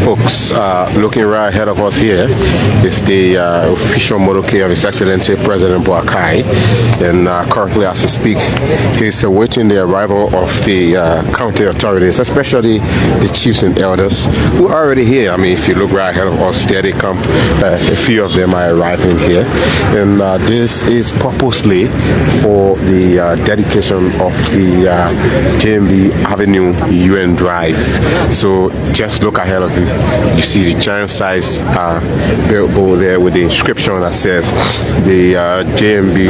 Folks, looking right ahead of us here is the official motorcade of His Excellency President Boakai, and currently as we speak he's awaiting the arrival of the county authorities, especially the chiefs and elders who are already here. I mean, if you look right ahead of us, there they come. A few of them are arriving here, and this is purposely for the dedication of the JMB Avenue UN Drive. So just look ahead of you. You see the giant size billboard there with the inscription that says the JMB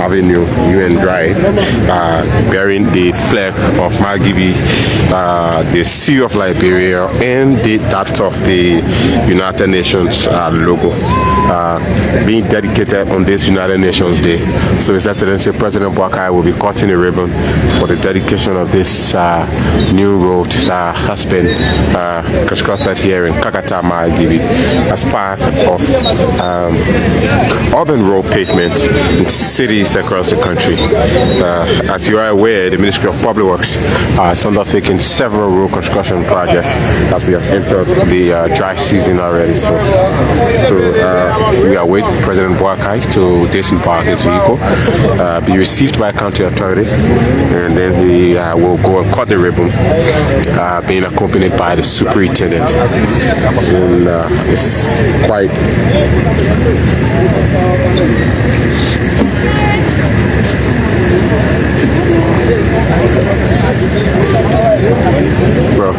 Avenue UN Drive, bearing the flag of Margibi, the seal of Liberia, and that of the United Nations logo, being dedicated on this United Nations Day. So His Excellency President Boakai will be cutting a ribbon for the dedication of this new road that has been constructed here in Kakata Margibi as part of urban road pavement in cities across the country. As you are aware, the Ministry of Public Works is undertaking several road construction projects as we have entered the dry season already. So we await President Boakai to disembark his vehicle, be received by county authorities, and then he will go and cut the ribbon, being accompanied by the superintendent. And it's quite bro.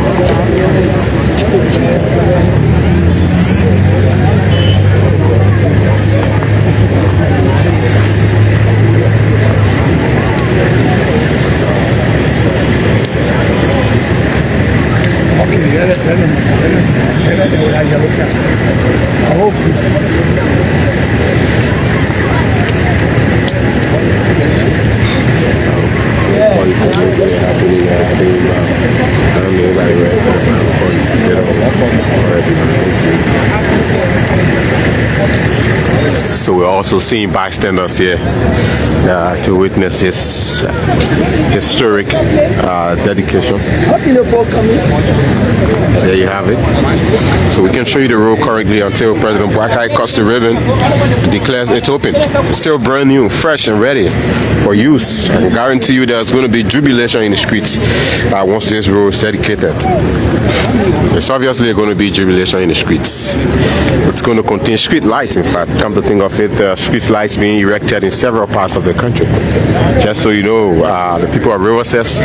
So we're also seeing bystanders here to witness this historic dedication. There you have it. So we can show you the road currently until President Boakai cuts the ribbon, declares it's open. It's still brand new, fresh and ready for use. I can guarantee you there's going to be jubilation in the streets once this road is dedicated. It's obviously going to be jubilation in the streets. It's going to contain street lights, in fact. Come to think of it, street lights being erected in several parts of the country. Just so you know, the people of Riverses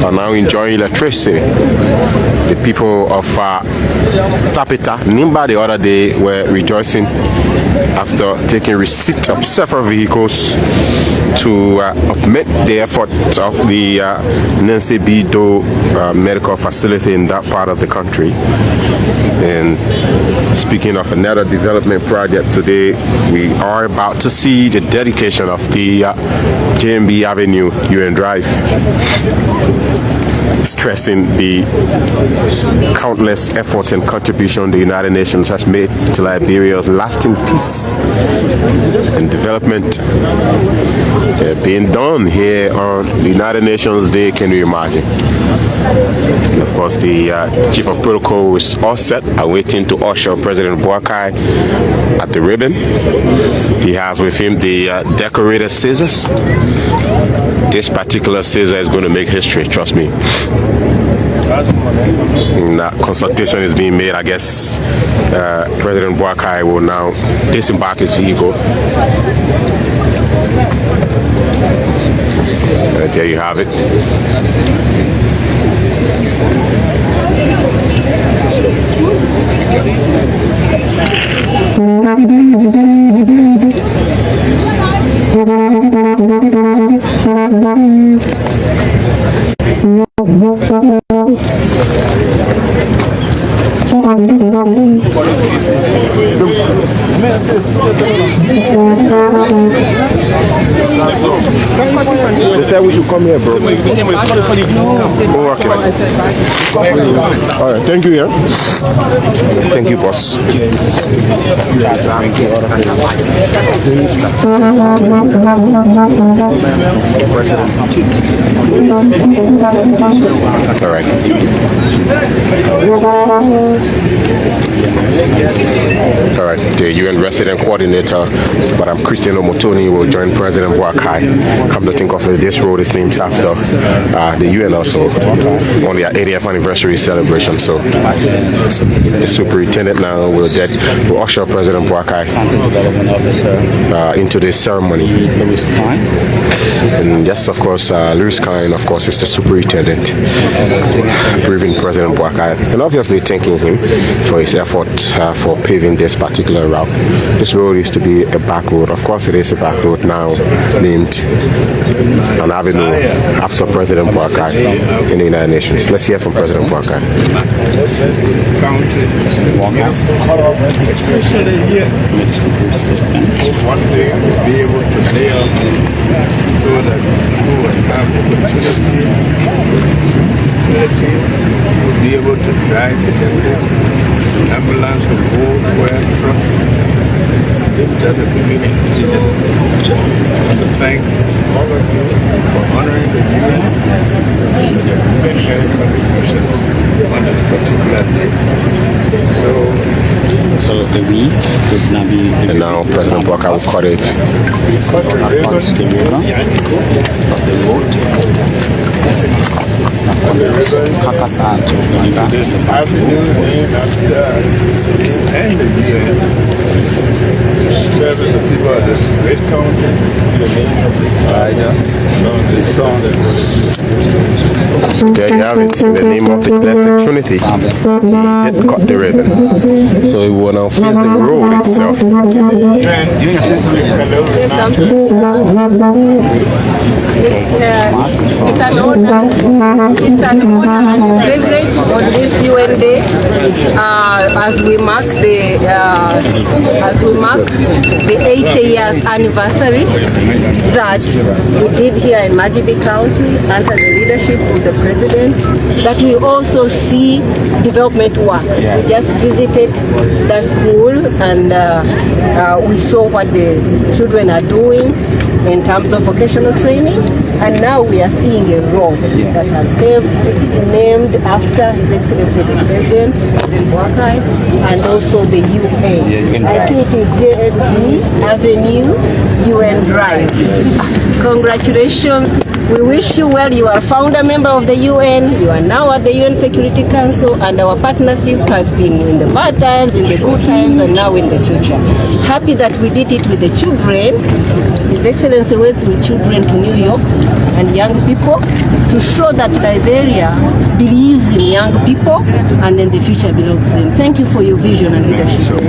are now enjoying electricity. The people of Tapita, Nimba the other day were rejoicing after taking receipt of several vehicles to augment the efforts of the Nancy B. Doe medical facility in that part of the country. And speaking of another development project, today we are about to see the dedication of the JMB Avenue UN Drive, stressing the countless efforts and contribution the United Nations has made to Liberia's lasting peace and development. Being done here on the United Nations Day, can you imagine? And of course, the Chief of Protocol is all set, awaiting to usher President Boakai at the ribbon. He has with him the decorated scissors. This particular scissor is going to make history, trust me. And consultation is being made. I guess President Boakai will now disembark his vehicle. There you have it. They said we should come here, bro. Oh, okay. All right, thank you, yeah. Thank you, boss. All right. All right, the UN resident coordinator, Madam Christian Omotoni, will join President Boakai. Come to think of it, this road is named after the UN also on their 80th anniversary celebration. So the superintendent now will usher President Boakai into this ceremony. And yes, of course, Louis Kine, of course, is the superintendent, briefing President Boakai, and obviously thanking him for his effort for paving this particular route. This road used to be a back road. Of course, it is a back road now, named an avenue after President Boakai in the United Nations. Let's hear from President Boakai. One day be able to lay out so that people will have opportunity will be able to drive the ambulance will go where truck. At the beginning, I want to thank all of you for honoring the UN and the humanitarian contribution on this particular day. So the week would now be. And now President Boakai will cut it. Kakata this avenue named after and the UN serving the people of this great country in the name of the Father, the Son, and the Holy Spirit. There you have it, in the name of the Blessed Trinity. It cut the ribbon. So it will now face the road itself. It's an honor and privilege on this UN Day as we mark the 80 years anniversary that we did here in Margibi County under the leadership of the President, that we also see development work. We just visited the school and we saw what the children are doing in terms of vocational training, and now we are seeing a road that has named after His Excellency the President Boakai, and also the UN. I think it is JFB Avenue, UN Drive. Congratulations. We wish you well. You are a founder member of the UN. You are now at the UN Security Council, and our partnership has been in the bad times, in the good times, and now in the future. Happy that we did it with the children. His Excellency went with children to New York and young people to show that Liberia believes in young people, and then the future belongs to them. Thank you for your vision and leadership.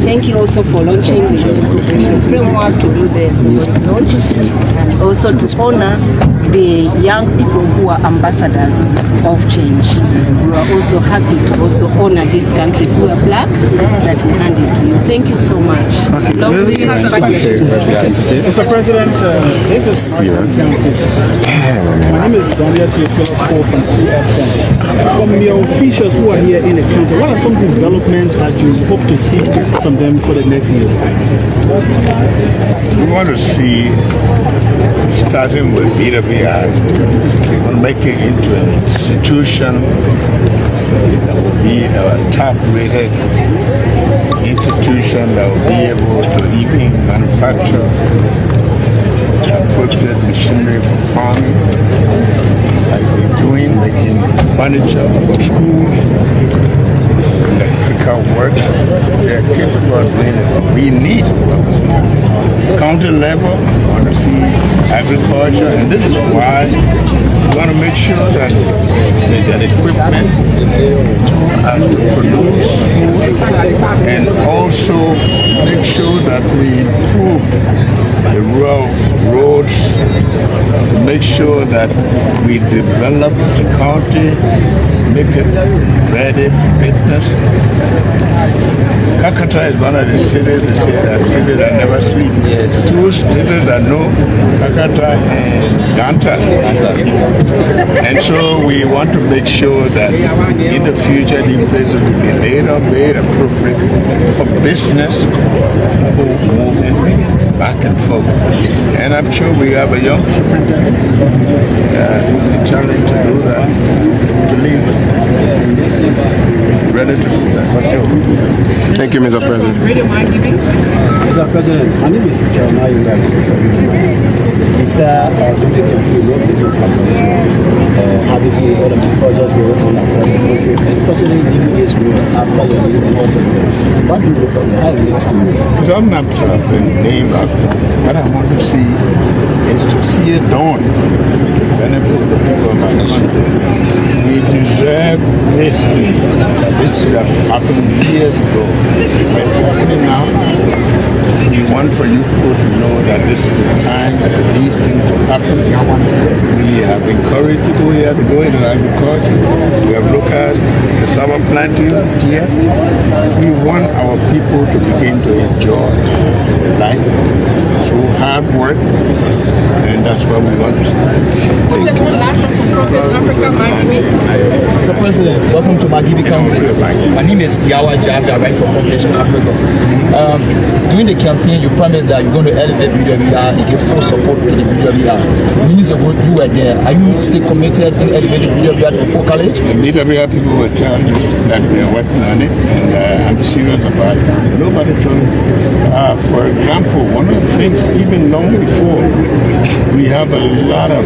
Thank you also for launching the cooperation framework to do the launch, and also to honor the young people who are ambassadors of change. We are also happy to also honor this country through a plaque that we handed to you. Thank you so much. Mr. President, this is my name is Daniel from EFN. From your officials who are here in the country, what are some developments that you hope to see from them for the next year? We want to see, starting with BWI, making into an institution that will be a top-rated institution that will be able to even manufacture appropriate machinery for farming, like they're doing, making furniture for schools, electrical work. They're capable of doing it, but we need county level. We want to see agriculture, and this is why we want to make sure that they get equipment to produce food, and also make sure that we improve the rural roads to make sure sure that we develop the county, make it ready for business. Kakata is one of the cities, they say that city that never sleeps. Yes. Two cities that know, Kakata and Ganta. And so we want to make sure that in the future these places will be made appropriate for business, for moving back and forth. And I'm sure we have a young superintendent who will be challenged to do that, to leave ready to do that for sure. Thank you, Mr. President. Mr. President, my name is Ceremonial. It's during the campaign, what is obviously all of the projects we work on across the country, especially in this road after your name and also what do you look at how it links to you? It doesn't have to have been named after. What I want to see is to see it done to benefit the people of our country. We deserve this. This should have happened years ago. But it's happening now. We want for you people to know that this is the time that these things will happen. We have encouraged people here to go into agriculture. We have looked at the summer planting here. We want our people to begin to enjoy life through hard work, and that's what we want to see. Mr. President, welcome to Margibi County. My name is Yawa Javi, I write for Foundation Africa. During the campaign, you promised that you're going to elevate TrueLiberia and give full support to the TrueLiberia. Minutes ago, you were there. Are you still committed in elevating TrueLiberia to a full college? The TrueLiberia people will tell you that they're working on it, and I'm serious about it. Nobody told me. For example, one of the things, even long before, we have a lot of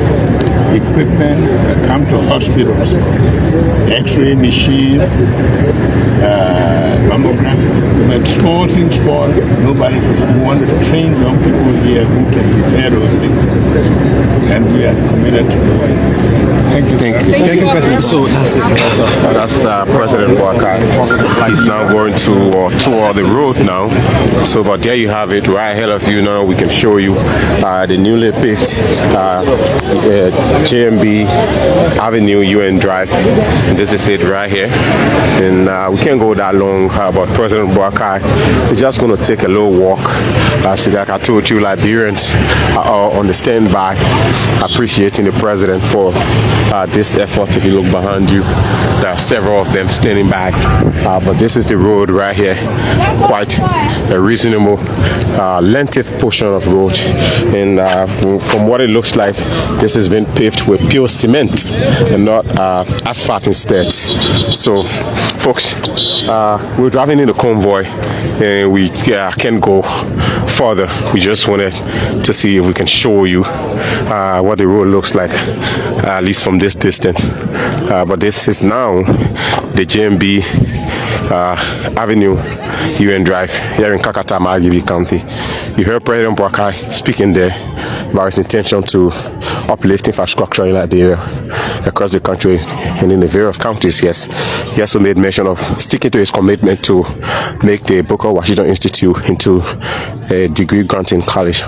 equipment that come to hospitals, X-ray machine, mammogram, but small things spoil. Nobody want to train young people here who can repair those things, and we are committed to do it. Thank you. Thank you, President. So that's President Boakai. He's now going to tour the road now. So, but there you have it, right ahead of you now. We can show you the newly paved JMB Avenue UN Drive. And this is it right here. And we can't go that long, but President Boakai is just going to take a little walk. Like I told you, Liberians are on the standby, appreciating the president for this effort. If you look behind you, there are several of them standing by. But this is the road right here, quite a reasonable lengthy portion of road. And from what it looks like, this has been paved with pure cement and not asphalt instead. So, folks, we're driving in a convoy and we can't go further. We just wanted to see if we can show you what the road looks like, at least from this distance. But this is now the JMB Avenue UN Drive here in Kakata Margibi County. You heard President Boakai speaking there about his intention to uplift infrastructure in Liberia across the country and in the various counties. Yes, he also made mention of sticking to his commitment to make the Booker Washington Institute into a degree granting college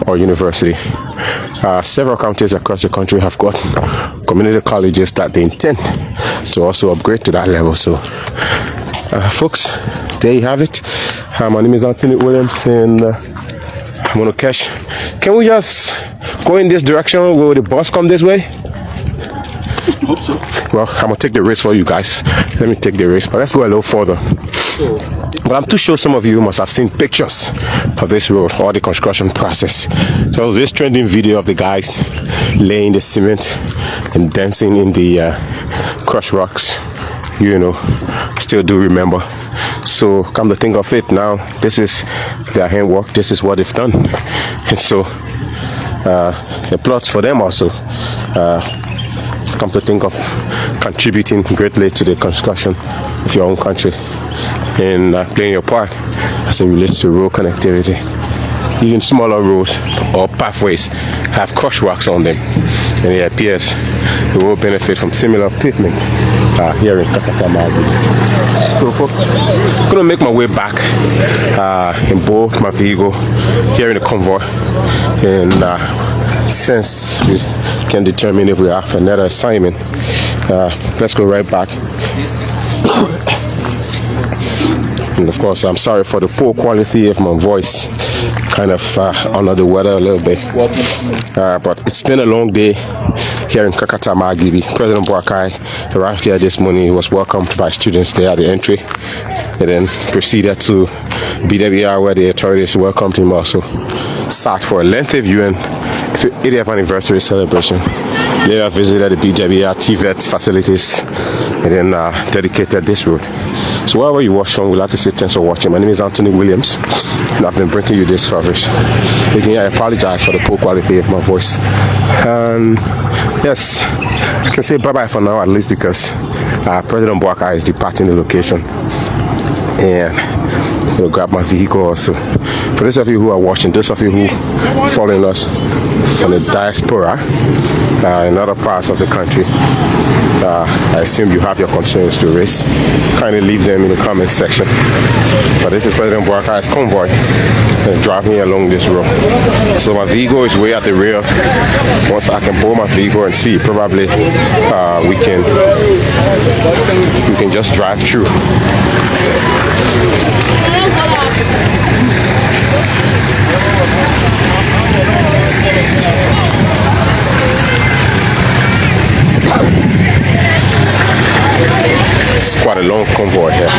or university. Several counties across the country have got community colleges that they intend to also upgrade to that level. So, folks, there you have it. My name is Anthony Williams, and I'm gonna catch. Can we just go in this direction? Will the bus come this way? I hope so. Well, I'm gonna take the race for you guys. Let me take the race, but let's go a little further. But I'm too sure some of you must have seen pictures of this road or the construction process. So this trending video of the guys laying the cement and dancing in the crushed rocks, you know, still do remember. So come to think of it now, this is their handwork, this is what they've done. And so the plots for them also come to think of contributing greatly to the construction of your own country and playing your part as it relates to road connectivity. Even smaller roads or pathways have crushed rocks on them, and it appears they will benefit from similar pavement here in Kakata Margibi. So folks, I'm gonna make my way back in both my vehicle here in the convoy, and since we can determine if we have another assignment. Let's go right back. And of course, I'm sorry for the poor quality of my voice. Kind of under the weather a little bit. But it's been a long day here in Kakata Margibi. President Boakai arrived here this morning. He was welcomed by students there at the entry. And then proceeded to BWR where the authorities welcomed him also. Sat for a lengthy viewing 80th anniversary celebration. Later visited the BWR TVET facilities and then dedicated this road. So wherever you watch from, we'd like to say thanks for watching. My name is Anthony Williams and I've been bringing you this coverage. Again, I apologize for the poor quality of my voice. And yes, I can say bye-bye for now, at least because President Boakai is departing the location. And we'll grab my vehicle also. For those of you who are watching, those of you who following us from the diaspora in other parts of the country, I assume you have your concerns to raise. Kindly leave them in the comment section. But this is President Boakai's convoy driving along this road. So my vehicle is way at the rear. Once I can pull my vehicle and see, probably we can just drive through. It's quite a long convoy here.